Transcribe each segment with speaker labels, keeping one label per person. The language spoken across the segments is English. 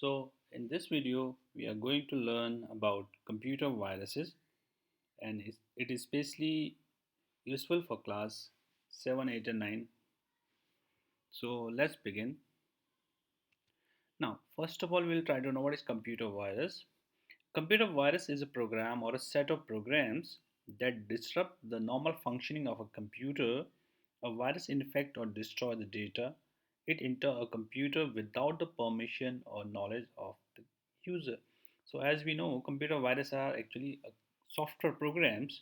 Speaker 1: So in this video, we are going to learn about computer viruses, and it is especially useful for class 7, 8 and 9. So let's begin. Now, first of all, we'll try to know what is computer virus. Computer virus is a program or a set of programs that disrupt the normal functioning of a computer. A virus infect or destroy the data it enter a computer without the permission or knowledge of the user. So as we know, computer viruses are actually software programs,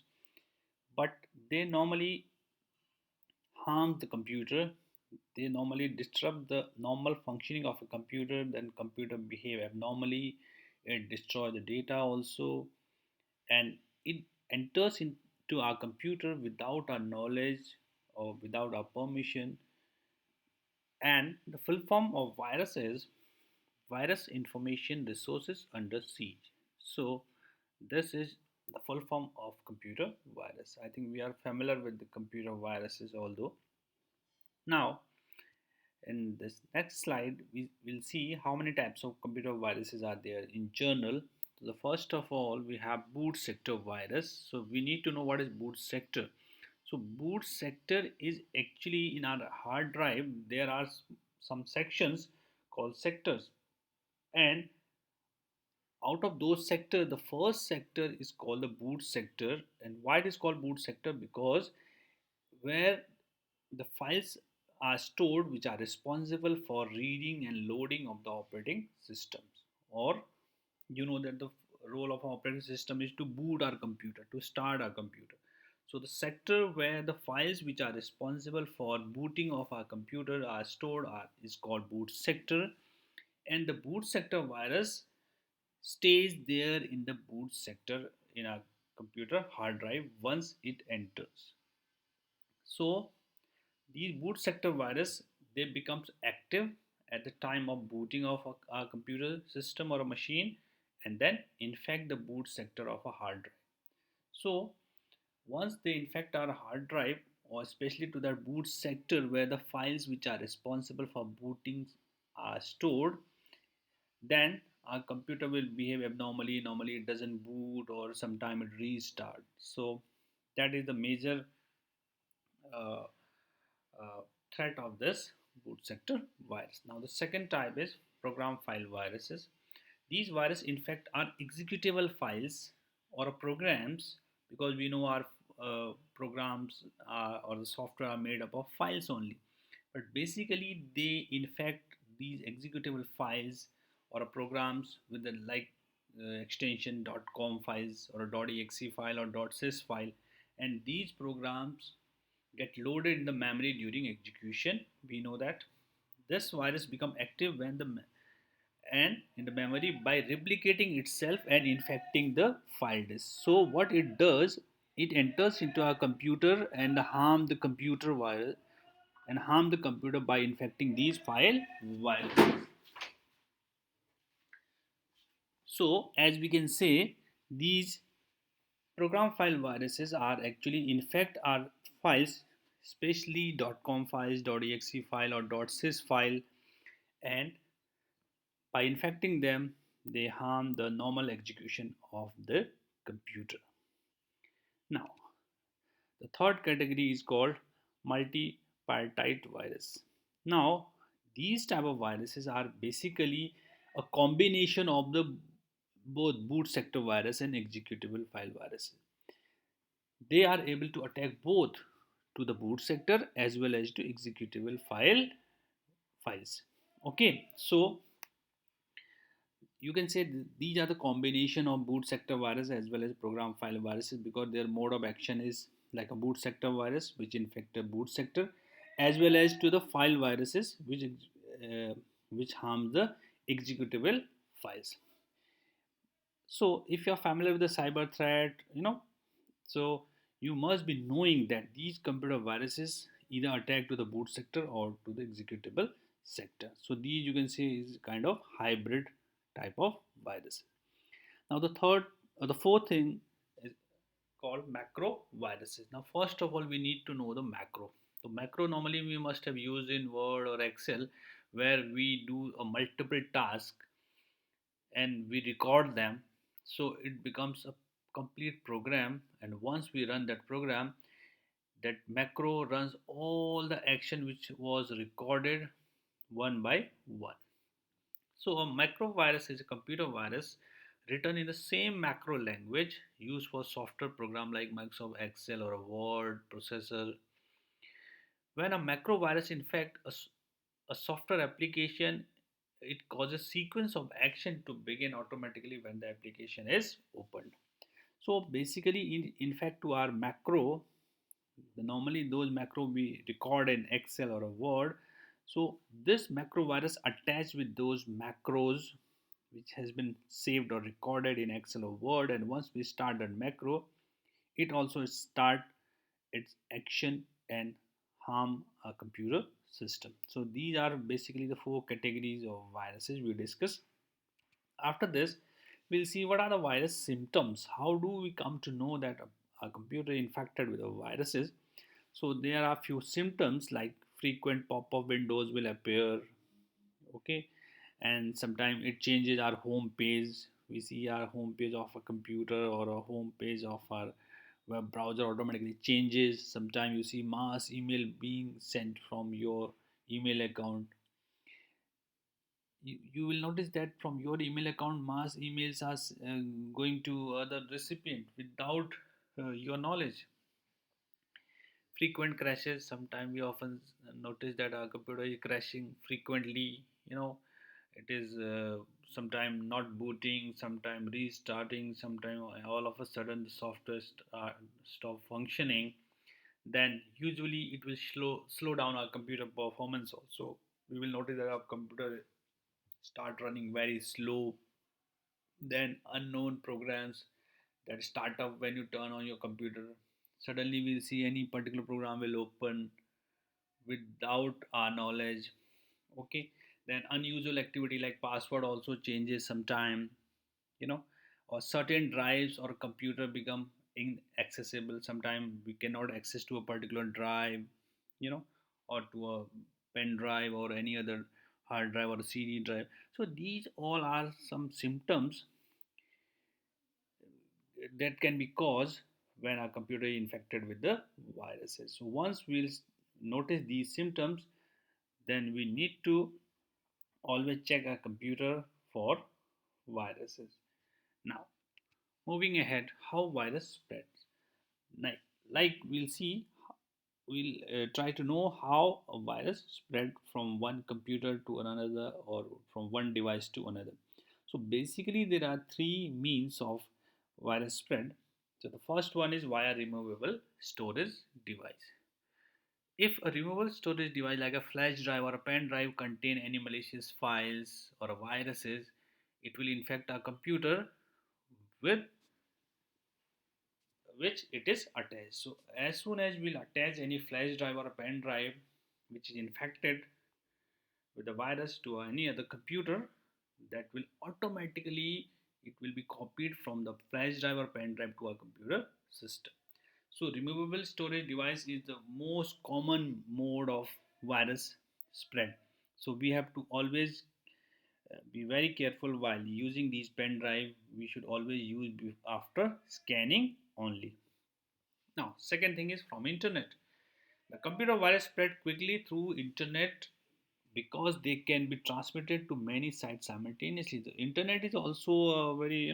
Speaker 1: but they normally harm the computer. They normally disrupt the normal functioning of a computer. Then computer behave abnormally. It destroy the data also, and it enters into our computer without our knowledge or without our permission. And the full form of virus is virus information resources under siege. So this is the full form of computer virus. I think we are familiar with the computer viruses, although now in this next slide we will see how many types of computer viruses are there in general. So the first of all, we have boot sector virus. So we need to know what is boot sector. So boot sector is actually in our hard drive. There are some sections called sectors, and out of those sector, the first sector is called the boot sector. And why it is called boot sector? Because where the files are stored which are responsible for reading and loading of the operating systems, or you know that the role of operating system is to boot our computer, to start our computer. So the sector where the files which are responsible for booting of our computer are stored is called boot sector. And the boot sector virus stays there in the boot sector in our computer hard drive once it enters. So these boot sector virus, they becomes active at the time of booting of our computer system or a machine, and then infect the boot sector of a hard drive. So once they infect our hard drive, or especially to that boot sector where the files which are responsible for booting are stored, then our computer will behave abnormally. Normally it doesn't boot, or sometime it restart. So that is the major uh, threat of this boot sector virus. Now the second type is program file viruses. These viruses infect our executable files or programs, because we know our programs or the software are made up of files only. But basically they infect these executable files or programs with the extension .com files or a .exe file or .sys file, and these programs get loaded in the memory during execution. We know that this virus become active when the and in the memory by replicating itself and infecting the file disk. So what it does, it enters into our computer and harm the computer virus and harm the computer by infecting these file viruses. So as we can say, these program file viruses are actually infect our files, especially .com files, .exe file or .sys file, and by infecting them, they harm the normal execution of the computer. Now, the third category is called multipartite virus. Now, these type of viruses are basically a combination of the both boot sector virus and executable file viruses. They are able to attack both to the boot sector as well as to executable files. Okay, so you can say these are the combination of boot sector virus as well as program file viruses, because their mode of action is like a boot sector virus which infect the boot sector, as well as to the file viruses which harm the executable files. So if you are familiar with the cyber threat, so you must be knowing that these computer viruses either attack to the boot sector or to the executable sector. So these you can say is kind of hybrid type of virus. Now the fourth thing is called macro viruses. Now first of all, we need to know the macro. So macro normally we must have used in Word or Excel, where we do a multiple task and we record them. So it becomes a complete program, and once we run that program, that macro runs all the action which was recorded one by one. So a macro virus is a computer virus written in the same macro language used for software program like Microsoft Excel or a Word processor. When a macro virus infects a software application, it causes sequence of action to begin automatically when the application is opened. So basically, in fact, to our macro, normally those macro we record in Excel or a Word. So this macro virus attached with those macros which has been saved or recorded in Excel or Word, and once we start that macro, it also start its action and harm a computer system. So these are basically the four categories of viruses we discuss. After this, we'll see what are the virus symptoms. How do we come to know that a computer infected with a viruses? So there are few symptoms like frequent pop-up windows will appear, okay, and sometimes it changes our home page. We see our home page of a computer or a home page of our web browser automatically changes. Sometimes you see mass email being sent from your email account. You will notice that from your email account mass emails are going to other recipient without your knowledge. Frequent crashes, sometimes we often notice that our computer is crashing frequently. It is sometime not booting, sometime restarting, sometime all of a sudden the software stop functioning. Then usually it will slow down our computer performance also. We will notice that our computer start running very slow. Then unknown programs that start up when you turn on your computer, suddenly we'll see any particular program will open without our knowledge. Okay, then unusual activity like password also changes sometime, you know or certain drives or computer become inaccessible. Sometimes we cannot access to a particular drive, you know or to a pen drive or any other hard drive or a CD drive. So these all are some symptoms that can be caused when our computer is infected with the viruses. So once we'll notice these symptoms, then we need to always check our computer for viruses. Now, moving ahead, how virus spreads. Like, like we'll see, we'll try to know how a virus spread from one computer to another or from one device to another. So basically, there are three means of virus spread. So the first one is via removable storage device. If a removable storage device like a flash drive or a pen drive contain any malicious files or viruses, it will infect our computer with which it is attached. So as soon as we'll attach any flash drive or a pen drive which is infected with the virus to any other computer, that will automatically it will be copied from the flash drive or pen drive to our computer system. So removable storage device is the most common mode of virus spread. So we have to always be very careful while using these pen drive. We should always use after scanning only. Now, second thing is from internet. The computer virus spread quickly through internet because they can be transmitted to many sites simultaneously. The internet is also a very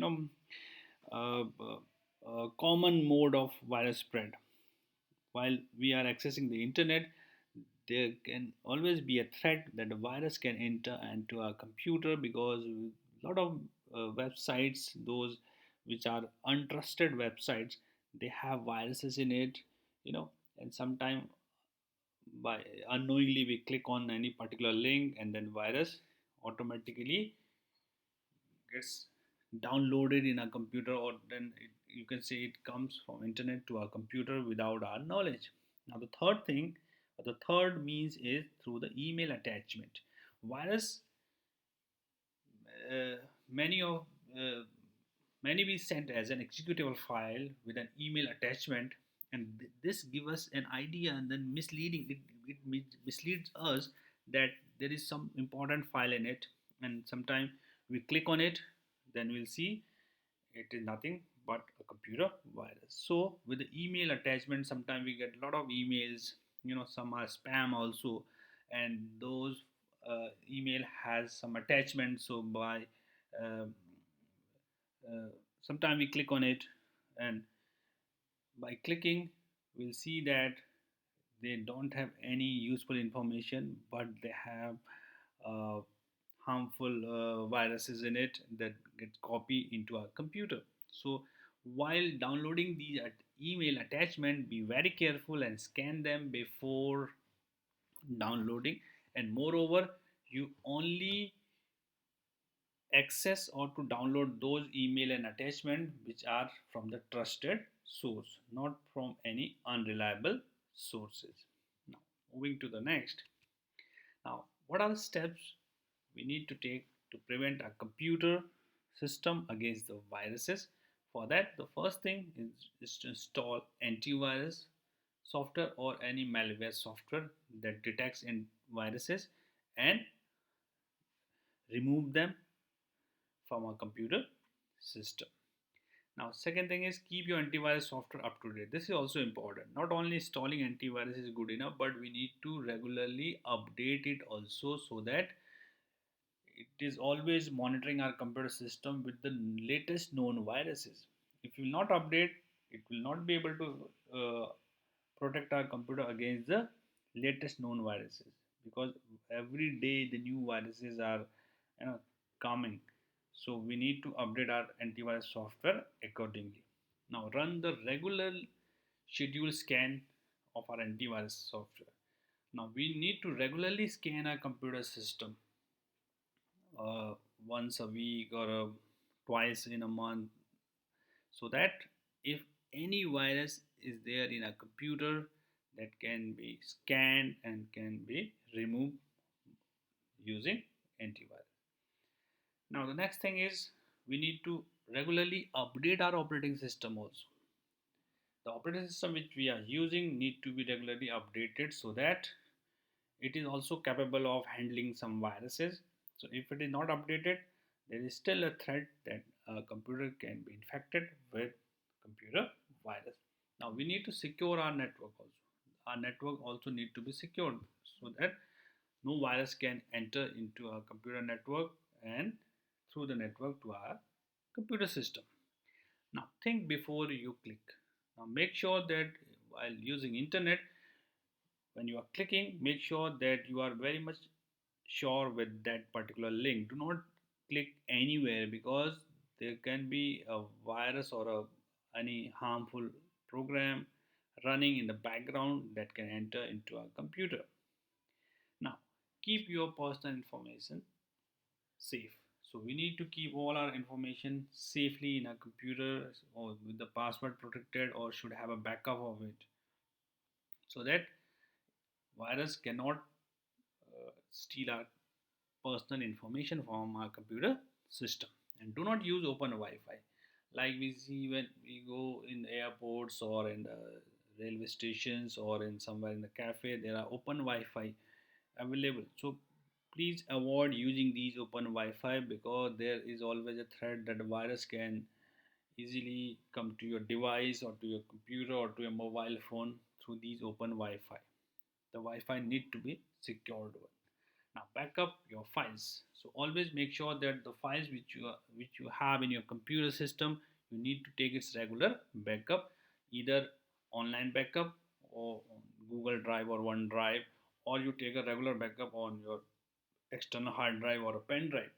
Speaker 1: uh, common mode of virus spread. While we are accessing the internet, there can always be a threat that a virus can enter into our computer because a lot of websites, those which are untrusted websites, they have viruses in it, and sometimes by unknowingly we click on any particular link and then virus automatically gets downloaded in a computer, or then you can say it comes from internet to our computer without our knowledge. Now the third thing, or the third means, is through the email attachment. Virus, uh, many of uh, many we sent as an executable file with an email attachment, and this give us an idea, and then it misleads us that there is some important file in it, and sometimes we click on it then we'll see it is nothing but a computer virus. So with the email attachment, sometimes we get a lot of emails, some are spam also, and those email has some attachment. So by uh, uh, sometimes we click on it, and by clicking we'll see that they don't have any useful information, but they have uh, harmful viruses in it that get copied into our computer. So while downloading these email attachment, be very careful and scan them before downloading. And moreover, you only access or to download those email and attachment which are from the trusted source, not from any unreliable sources. Now moving to the next. Now, what are the steps we need to take to prevent a computer system against the viruses? For that, the first thing is to install antivirus software or any malware software that detects in viruses and remove them from a computer system. Now, second thing is keep your antivirus software up to date. This is also important. Not only installing antivirus is good enough, but we need to regularly update it also, so that it is always monitoring our computer system with the latest known viruses. If you will not update, it will not be able to protect our computer against the latest known viruses, because every day the new viruses are coming. So we need to update our antivirus software accordingly. Now run the regular schedule scan of our antivirus software. Now we need to regularly scan our computer system uh, once a week or twice in a month, so that if any virus is there in a computer, that can be scanned and can be removed using antivirus. Now the next thing is we need to regularly update our operating system also. The operating system which we are using need to be regularly updated, so that it is also capable of handling some viruses. So if it is not updated, there is still a threat that a computer can be infected with computer virus. Now we need to secure our network also. Our network also need to be secured, so that no virus can enter into our computer network and through the network to our computer system. Now think before you click. Now make sure that while using internet, when you are clicking, make sure that you are very much sure with that particular link. Do not click anywhere, because there can be a virus or any harmful program running in the background that can enter into our computer. Now keep your personal information safe. So we need to keep all our information safely in our computer, or with the password protected, or should have a backup of it, so that virus cannot steal our personal information from our computer system. And do not use open Wi-Fi, like we see when we go in airports or in the railway stations or in somewhere in the cafe. There are open Wi-Fi available, so please avoid using these open Wi-Fi, because there is always a threat that a virus can easily come to your device or to your computer or to your mobile phone through these open Wi-Fi. The Wi-Fi need to be secured one. Now backup your files. So always make sure that the files which you have in your computer system, you need to take its regular backup, either online backup or on Google Drive or OneDrive, or you take a regular backup on your external hard drive or a pen drive,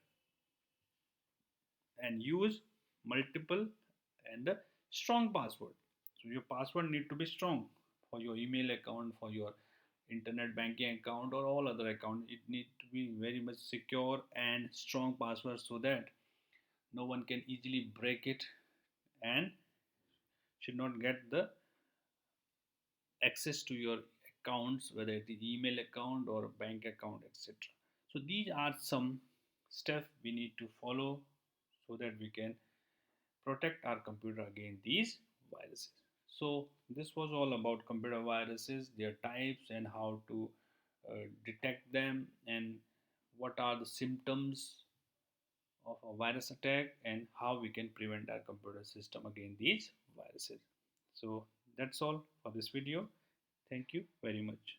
Speaker 1: and use multiple and a strong password. So your password need to be strong for your email account, for your internet banking account, or all other account. It needs to be very much secure and strong password, so that no one can easily break it and should not get the access to your accounts, whether it is email account or bank account, etc. So these are some steps we need to follow, so that we can protect our computer against these viruses. So this was all about computer viruses, their types, and how to detect them, and what are the symptoms of a virus attack and how we can prevent our computer system against these viruses. So that's all for this video. Thank you very much.